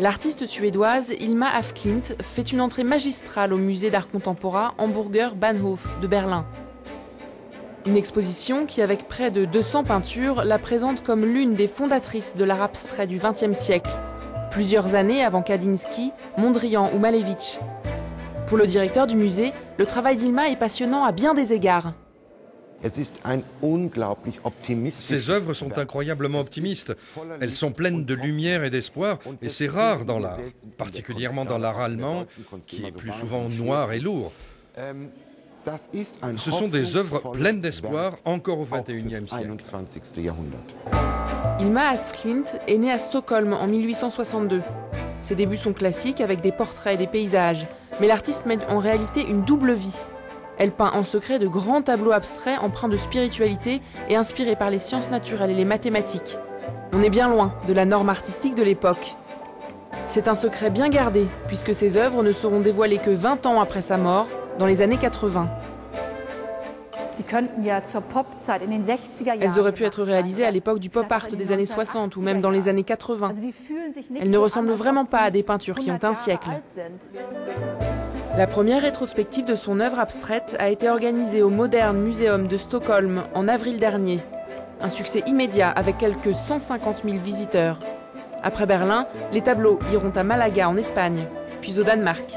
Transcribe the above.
L'artiste suédoise Hilma af Klint fait une entrée magistrale au musée d'art contemporain Hamburger Bahnhof de Berlin. Une exposition qui, avec près de 200 peintures, la présente comme l'une des fondatrices de l'art abstrait du XXe siècle, plusieurs années avant Kandinsky, Mondrian ou Malevich. Pour le directeur du musée, le travail d'Hilma est passionnant à bien des égards. Ces œuvres sont incroyablement optimistes. Elles sont pleines de lumière et d'espoir, et c'est rare dans l'art, particulièrement dans l'art allemand, qui est plus souvent noir et lourd. Ce sont des œuvres pleines d'espoir, encore au XXIe siècle. Hilma af Klint est née à Stockholm en 1862. Ses débuts sont classiques avec des portraits et des paysages, mais l'artiste mène en réalité une double vie. Elle peint en secret de grands tableaux abstraits empreints de spiritualité et inspirés par les sciences naturelles et les mathématiques. On est bien loin de la norme artistique de l'époque. C'est un secret bien gardé, puisque ses œuvres ne seront dévoilées que 20 ans après sa mort, dans les années 80. Elles auraient pu être réalisées à l'époque du pop art des années 60 ou même dans les années 80. Elles ne ressemblent vraiment pas à des peintures qui ont un siècle. La première rétrospective de son œuvre abstraite a été organisée au Modern Museum de Stockholm en avril dernier. Un succès immédiat avec quelques 150 000 visiteurs. Après Berlin, les tableaux iront à Malaga en Espagne, puis au Danemark.